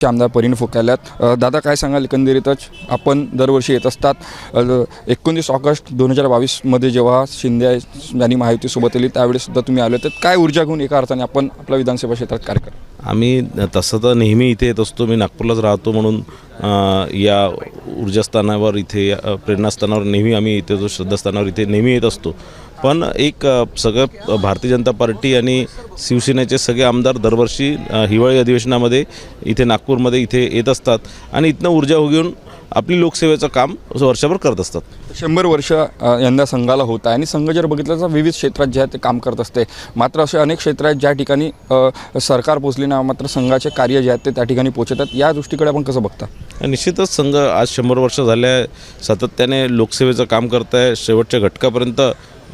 आमदार परिण फुके आल्यात। दादा काय सांगाल, एकंदरीतच आपण दरवर्षी येत असतात। 19 ऑगस्ट 2022मध्ये जेव्हा शिंदे यांनी महायुतीसोबत आली त्यावेळेसुद्धा तुम्ही आले, तर काय ऊर्जा घेऊन एका अर्थाने आपण आपल्या विधानसभा क्षेत्रात कार्य करतो? आम्ही तसं तर नेहमी इथे येत असतो। मी नागपूरलाच राहतो म्हणून या ऊर्जास्थानावर इथे प्रेरणास्थानावर नेहमी आम्ही इथे जो श्रद्धास्थानावर इथे नेहमी येत असतो। पण एक सगळं भारतीय जनता पार्टी आणि शिवसेनेचे सगळे आमदार दरवर्षी हिवाळी अधिवेशनामध्ये इथे नागपूरमध्ये इथे येत असतात आणि इथनं ऊर्जा घेऊन आपली लोकसेवेचं काम वर्षभर करत असतात। 100 वर्ष यंदा संघाला होत आहे आणि संघ जर बघितलं तर विविध क्षेत्रात जे आहे ते काम करत असते। मात्र असे अनेक क्षेत्र आहेत ज्या ठिकाणी सरकार पोचले ना, मात्र संघाचे कार्य जे आहेत ते त्या ठिकाणी पोहोचतात। या दृष्टीकडे आपण कसं बघता? निश्चितच संघ आज 100 वर्ष झाले सातत्याने लोकसेवेचं काम करत आहे। शेवटच्या घटकापर्यंत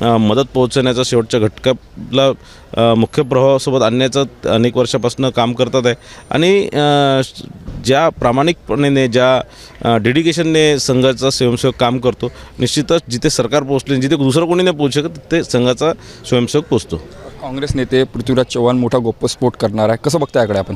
मदत पोहोचवण्याचा, शेवटच्या घटकाला मुख्य प्रवाहासोबत आणण्याचं अनेक वर्षापासून काम करतात आहे आणि ज्या प्रामाणिकपणे ज्या डेडिकेशनने संघाचा स्वयंसेवक काम करतो, निश्चितच जिथे सरकार पोहोचले, जिथे दुसरं कोणी नाही पोहोचू शकत तिथे संघाचा स्वयंसेवक पोहोचतो। काँग्रेस नेते पृथ्वीराज चव्हाण मोठा गप्पस्फोट करणार आहे, कसं बघता याकडे आपण?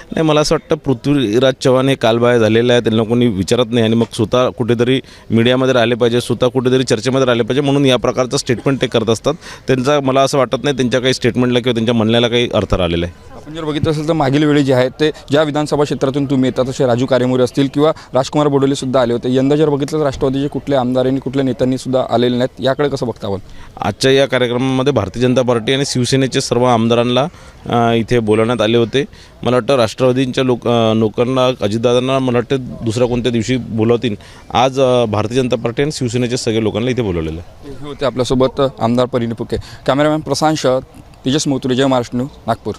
नाही, मला असं वाटतं पृथ्वीराज चव्हाण हे कालबाह्य झालेलं आहे, त्यांना कोणी विचारत नाही आणि मग स्वतः कुठेतरी मीडियामध्ये राहिले पाहिजे, स्वतः कुठेतरी चर्चेमध्ये राहिले पाहिजे म्हणून या प्रकारचं स्टेटमेंट ते करत असतात। त्यांचा मला असं वाटत नाही त्यांच्या काही स्टेटमेंटला किंवा त्यांच्या म्हणण्याला काही अर्थ राहिलेला आहे। आपण जर बघितलं असेल तर मागील वेळी जे आहे ते ज्या विधानसभा क्षेत्रातून तुम्ही येतात तसे राजू कारेमोरे असतील किंवा राजकुमार बोडोलेसुद्धा आले होते। यंदा जर बघितलं तर राष्ट्रवादीचे कुठल्या आमदारांनी कुठल्या नेत्यांनी सुद्धा आलेले नाहीत, याकडे कसं बघता आपण? आजच्या या कार्यक्रमामध्ये भारतीय जनता पार्टी आणि शिवसेनेचे सर्व आमदारांना इथे बोलवण्यात आले होते। मला वाटतं राष्ट्रवादींच्या लोकांना, अजितदादांना मला वाटतं दुसऱ्या कोणत्या दिवशी बोलवतील। आज भारतीय जनता पार्टी आणि शिवसेनेच्या सगळ्या लोकांना इथे बोलवलेलं आहे। हे होते आपल्यासोबत आमदार परिण फुके। कॅमेरामॅन प्रशांत, तेजस मोतुरे, जय महाराष्ट्र न्यूज, नागपूर।